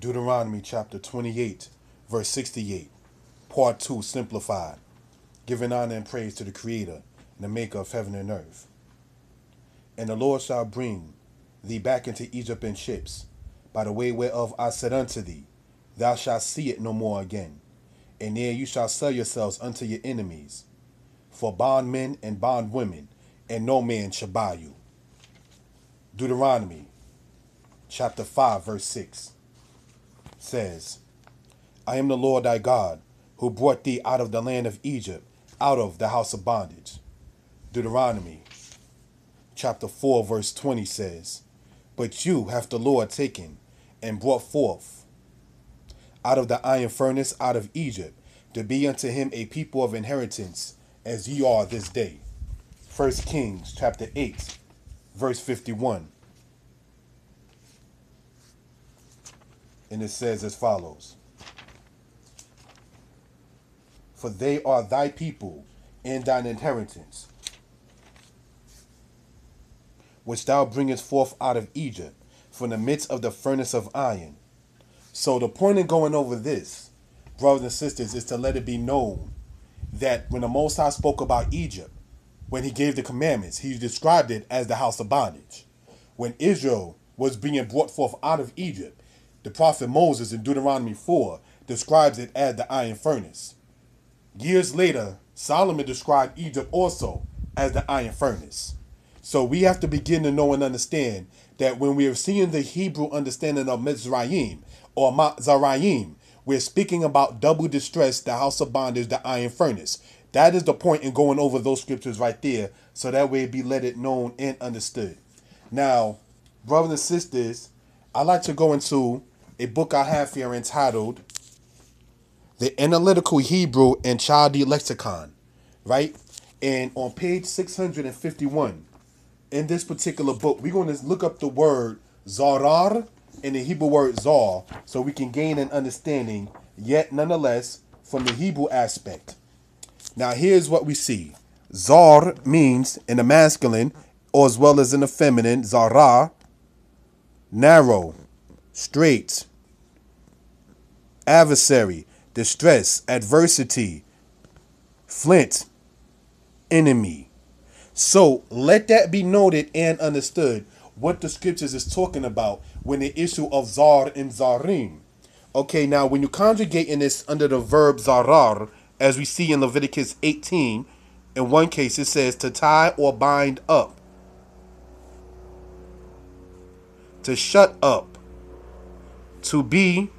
Deuteronomy chapter 28, verse 68, part 2, simplified, giving honor and praise to the Creator and the Maker of heaven and earth. And the Lord shall bring thee back into Egypt in ships, by the way whereof I said unto thee, thou shalt see it no more again. And there you shall sell yourselves unto your enemies, for bondmen and bondwomen, and no man shall buy you. Deuteronomy chapter 5, verse 6 says, I am the Lord thy God, who brought thee out of the land of Egypt, out of the house of bondage. Deuteronomy chapter 4, verse 20 says, But you hath the Lord taken and brought forth out of the iron furnace, out of Egypt, to be unto him a people of inheritance, as ye are this day. 1 Kings chapter 8, verse 51. And it says as follows, For they are thy people and thine inheritance, which thou bringest forth out of Egypt, from the midst of the furnace of iron. So the point in going over this, brothers and sisters, is to let it be known that when the Most High spoke about Egypt, when he gave the commandments, he described it as the house of bondage. When Israel was being brought forth out of Egypt, the prophet Moses in Deuteronomy 4 describes it as the iron furnace. Years later, Solomon described Egypt also as the iron furnace. So we have to begin to know and understand that when we are seeing the Hebrew understanding of Matzoryim or Mahtzayr, we're speaking about double distress, the house of bondage, the iron furnace. That is the point in going over those scriptures right there, so that way it be let it known and understood. Now, brothers and sisters, I'd like to go into a book I have here entitled The Analytical Hebrew and Chaldee Lexicon, right? And on page 651, in this particular book, we're going to look up the word zarar and the Hebrew word zar, so we can gain an understanding, yet nonetheless, from the Hebrew aspect. Now, here's what we see. Zar means in the masculine, or as well as in the feminine, zara, narrow, straight, adversary, distress, adversity, flint, enemy. So let that be noted and understood what the scriptures is talking about when the issue of zar and zarim. Okay, now when you conjugate in this under the verb zarar, as we see in Leviticus 18, in one case it says to tie or bind up, to shut up, to be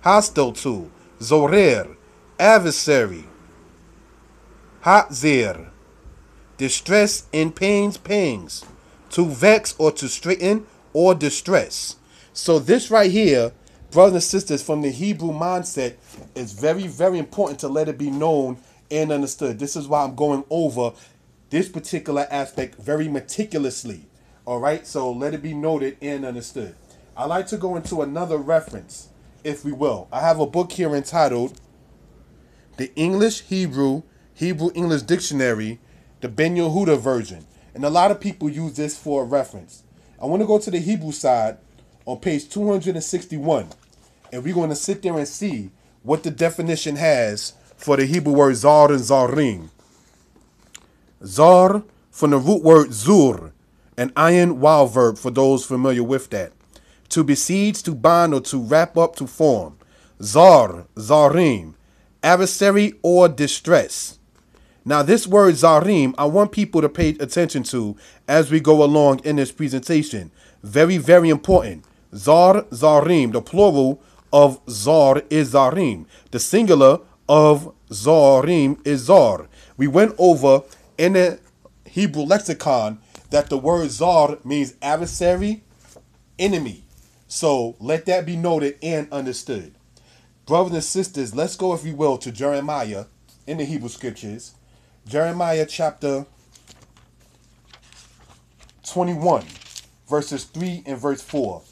hostile to, zorer, adversary, Mahtzayr, distress in pains, pangs, to vex or to straighten or distress. So this right here, brothers and sisters, from the Hebrew mindset, is very, very important to let it be known and understood. This is why I'm going over this particular aspect very meticulously. All right, so let it be noted and understood. I like to go into another reference, if we will. I have a book here entitled The English Hebrew English Dictionary, the Ben Yehuda version. And a lot of people use this for a reference. I want to go to the Hebrew side on page 261. And we're going to sit there and see what the definition has for the Hebrew word zar and zarim. Zar, from the root word zur, an iron wild verb for those familiar with that. To besiege, to bind, or to wrap up, to form. Zar, zarim, adversary or distress. Now this word zarim, I want people to pay attention to as we go along in this presentation. Very, very important. Zar, zarim. The plural of zar is zarim. The singular of zarim is zar. We went over in the Hebrew lexicon that the word zar means adversary, enemy. So let that be noted and understood. Brothers and sisters, let's go, if you will, to Jeremiah in the Hebrew scriptures. Jeremiah chapter 21, verses 3 and verse 4.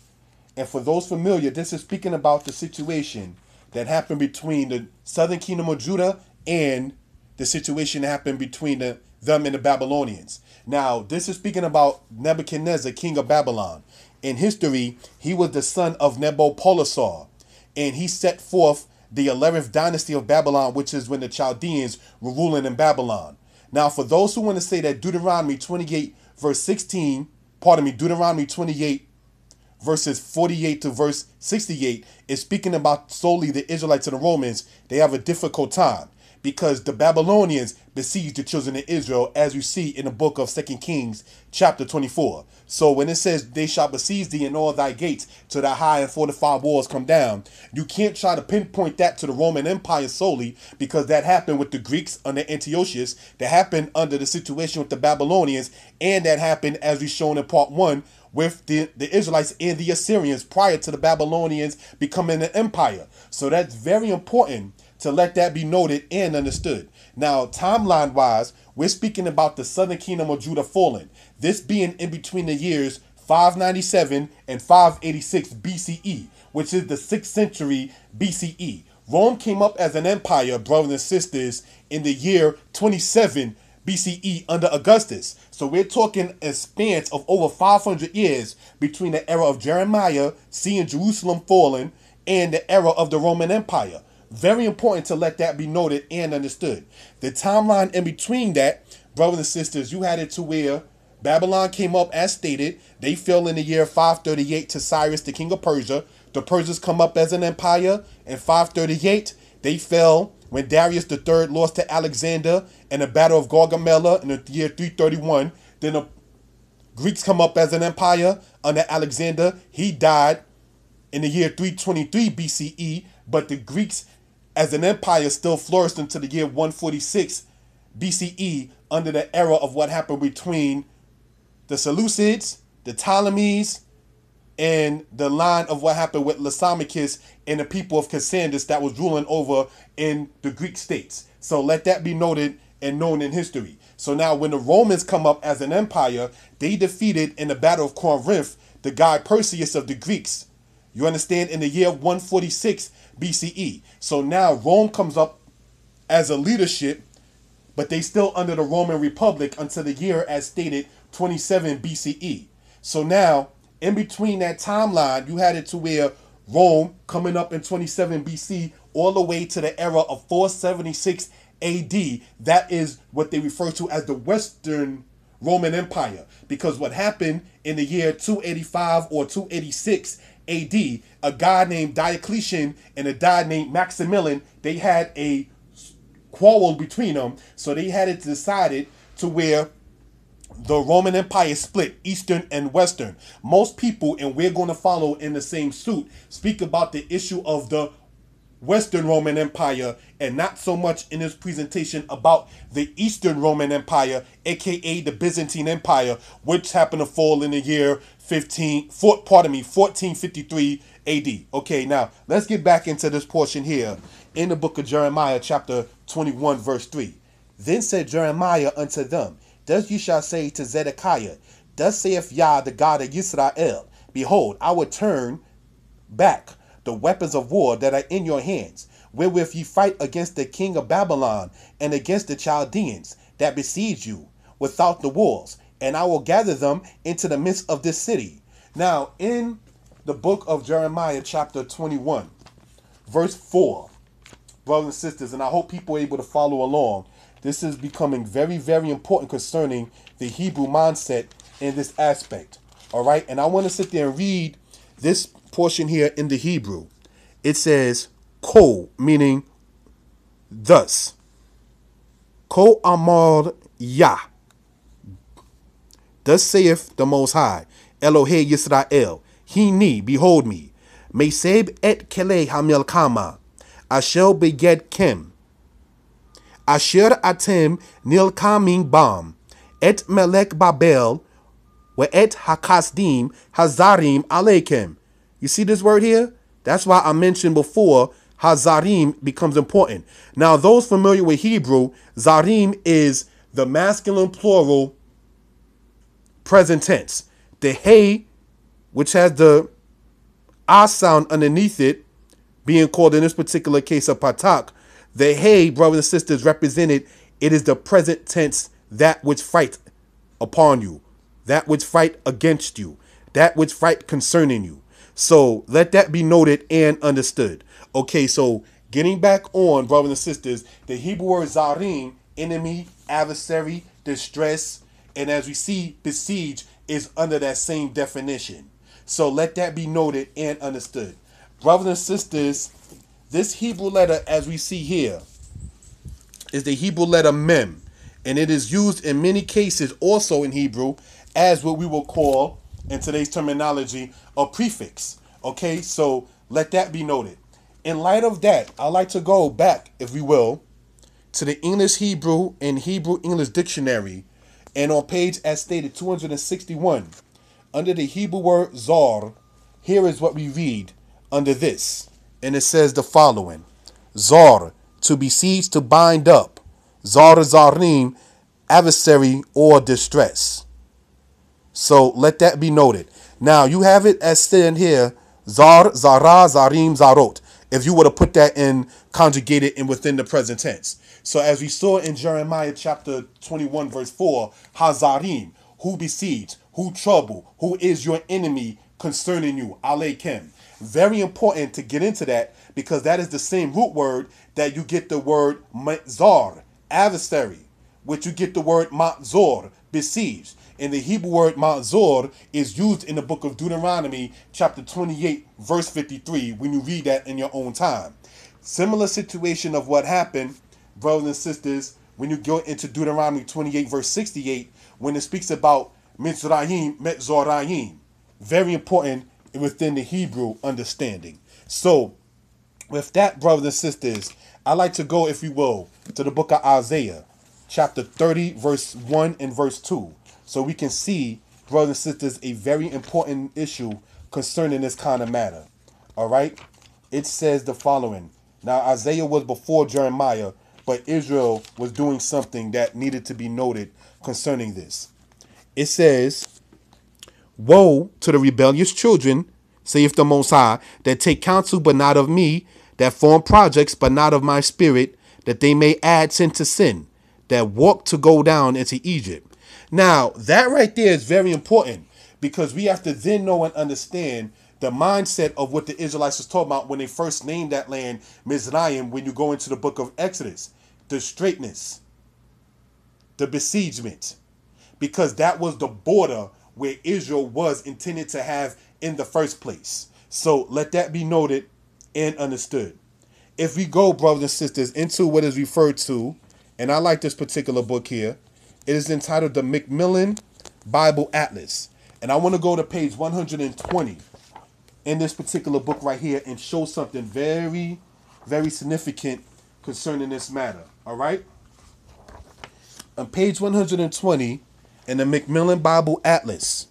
And for those familiar, this is speaking about the situation that happened between the southern kingdom of Judah and the situation that happened between them and the Babylonians. Now, this is speaking about Nebuchadnezzar, king of Babylon. In history, he was the son of Nabopolassar. and he set forth the 11th dynasty of Babylon, which is when the Chaldeans were ruling in Babylon. Now, for those who want to say that Deuteronomy 28 verse 16, Deuteronomy 28 verses 48 to verse 68 is speaking about solely the Israelites and the Romans, they have a difficult time because the Babylonians besieged the children of Israel, as you see in the book of 2 Kings chapter 24. So when it says they shall besiege thee in all thy gates till thy high and fortified walls come down, you can't try to pinpoint that to the Roman Empire solely, because that happened with the Greeks under Antiochus, that happened under the situation with the Babylonians, and that happened, as we shown in part 1, with the Israelites and the Assyrians prior to the Babylonians becoming an empire. So that's very important to let that be noted and understood. Now, timeline-wise, we're speaking about the southern kingdom of Judah falling. This being in between the years 597 and 586 BCE, which is the 6th century BCE. Rome came up as an empire, brothers and sisters, in the year 27 BCE under Augustus. So we're talking a span of over 500 years between the era of Jeremiah seeing Jerusalem fallen and the era of the Roman Empire. Very important to let that be noted and understood. The timeline in between that, brothers and sisters, you had it to where Babylon came up as stated. They fell in the year 538 to Cyrus, the king of Persia. The Persians come up as an empire. In 538, they fell when Darius III lost to Alexander in the Battle of Gaugamela in the year 331. Then the Greeks come up as an empire under Alexander. He died in the year 323 BCE, but the Greeks as an empire still flourished until the year 146 BCE under the era of what happened between the Seleucids, the Ptolemies, and the line of what happened with Lysimachus and the people of Cassandus that was ruling over in the Greek states. So let that be noted and known in history. So now when the Romans come up as an empire, they defeated in the Battle of Corinth the god Perseus of the Greeks. You understand? In the year 146 BCE. So now Rome comes up as a leadership, but they still under the Roman Republic until the year, as stated, 27 BCE. So now, in between that timeline, you had it to where Rome coming up in 27 BC all the way to the era of 476 AD. That is what they refer to as the Western Roman Empire. Because what happened in the year 285 or 286 AD, a guy named Diocletian and a guy named Maximilian, they had a quarrel between them. So they had it decided to where the Roman Empire split Eastern and Western. Most people, and we're going to follow in the same suit, speak about the issue of the Western Roman Empire and not so much in this presentation about the Eastern Roman Empire, aka the Byzantine Empire, which happened to fall in the year 1453 AD. Okay, now let's get back into this portion here in the book of Jeremiah, chapter 21, verse 3. Then said Jeremiah unto them, Thus ye shall say to Zedekiah, Thus saith Yah, the God of Israel, Behold, I will turn back the weapons of war that are in your hands, wherewith ye fight against the king of Babylon and against the Chaldeans that besiege you without the walls, and I will gather them into the midst of this city. Now, in the book of Jeremiah, chapter 21, verse 4, brothers and sisters, and I hope people are able to follow along. This is becoming very, very important concerning the Hebrew mindset in this aspect. All right, and I want to sit there and read this portion here in the Hebrew. It says, Ko, meaning thus. Ko amar Yah. Thus saith the Most High, Elohe Yisrael, Hini, behold me, Meseb et kele hamilkama, Asher beged kem, Asher atem nilkaming bam, et melek babel, we et hakasdim hazarim alekem. You see this word here? That's why I mentioned before hazarim becomes important. Now, those familiar with Hebrew, zarim is the masculine plural present tense. The hey, which has the ah sound underneath it, being called in this particular case a patak, the hey, brothers and sisters, represented, it is the present tense, that which fight upon you, that which fight against you, that which fight concerning you. So let that be noted and understood. Okay, so getting back on, brothers and sisters, the Hebrew word zarim, enemy, adversary, distress, and as we see, besiege is under that same definition. So let that be noted and understood. Brothers and sisters, this Hebrew letter, as we see here, is the Hebrew letter mem, and it is used in many cases also in Hebrew as what we will call, in today's terminology, a prefix. Okay, so let that be noted. In light of that, I'd like to go back, if we will, to the English Hebrew and Hebrew English Dictionary, and on page, as stated, 261, under the Hebrew word zar, here is what we read under this, and it says the following: zar, to besiege, to bind up, zar zarim, adversary or distress. So let that be noted. Now you have it as stand here, zar, zara, zarim, zarot, if you were to put that in conjugated and within the present tense. So as we saw in Jeremiah chapter 21 verse 4, hazarim, who besiege, who trouble, who is your enemy concerning you, aleichem. Very important to get into that, because that is the same root word that you get the word matzar, adversary, which you get the word Matzoryim, besieged. And the Hebrew word Mahtzayr is used in the book of Deuteronomy chapter 28 verse 53 when you read that in your own time. Similar situation of what happened, brothers and sisters, when you go into Deuteronomy 28 verse 68, when it speaks about Matzoryim. Very important within the Hebrew understanding. So with that, brothers and sisters, I like to go, if you will, to the book of Isaiah chapter 30 verse 1 and verse 2. So we can see, brothers and sisters, a very important issue concerning this kind of matter. All right? It says the following. Now, Isaiah was before Jeremiah, but Israel was doing something that needed to be noted concerning this. It says, woe to the rebellious children, saith the Most High, that take counsel but not of me, that form projects but not of my spirit, that they may add sin to sin, that walk to go down into Egypt. Now, that right there is very important, because we have to then know and understand the mindset of what the Israelites was talking about when they first named that land Mizraim, when you go into the book of Exodus. The straightness, the besiegement, because that was the border where Israel was intended to have in the first place. So let that be noted and understood. If we go, brothers and sisters, into what is referred to, and I like this particular book here, it is entitled the Macmillan Bible Atlas. And I want to go to page 120 in this particular book right here and show something very, very significant concerning this matter. All right? On page 120 in the Macmillan Bible Atlas,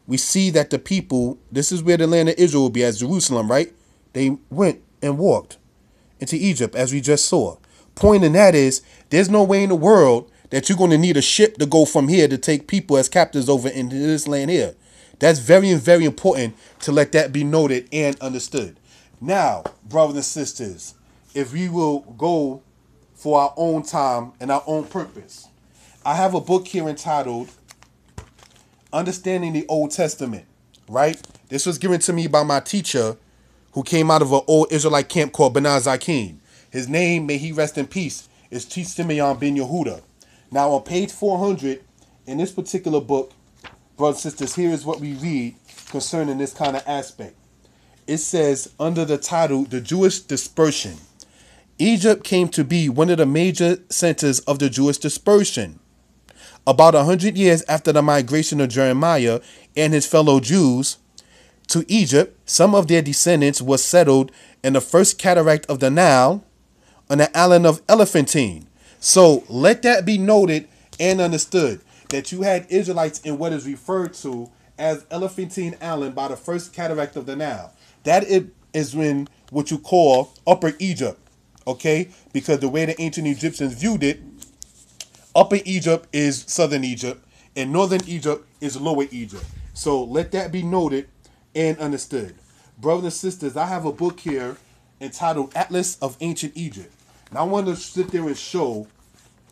we see that the people, this is where the land of Israel will be, as Jerusalem, right? They went and walked into Egypt, as we just saw. Point in that is, there's no way in the world that you're going to need a ship to go from here to take people as captives over into this land here. That's very, very important to let that be noted and understood. Now, brothers and sisters, if we will go for our own time and our own purpose, I have a book here entitled Understanding the Old Testament, right? This was given to me by my teacher who came out of an old Israelite camp called B'nai Zakin. His name, may he rest in peace, is Chief Simeon ben Yehuda. Now, on page 400, in this particular book, brothers and sisters, here is what we read concerning this kind of aspect. It says, under the title, The Jewish Dispersion, Egypt came to be one of the major centers of the Jewish dispersion. About 100 years after the migration of Jeremiah and his fellow Jews to Egypt, some of their descendants were settled in the first cataract of the Nile on the island of Elephantine. So let that be noted and understood, that you had Israelites in what is referred to as Elephantine Island by the first cataract of the Nile. That is in what you call Upper Egypt, okay? Because the way the ancient Egyptians viewed it, Upper Egypt is Southern Egypt, and Northern Egypt is Lower Egypt. So let that be noted and understood. Brothers and sisters, I have a book here entitled Atlas of Ancient Egypt. Now I want to sit there and show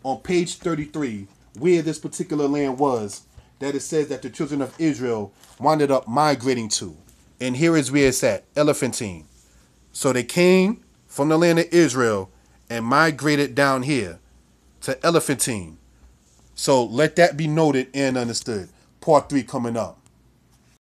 on page 33 where this particular land was that it says that the children of Israel winded up migrating to. And here is where it's at, Elephantine. So they came from the land of Israel and migrated down here to Elephantine. So let that be noted and understood. Part 3 coming up.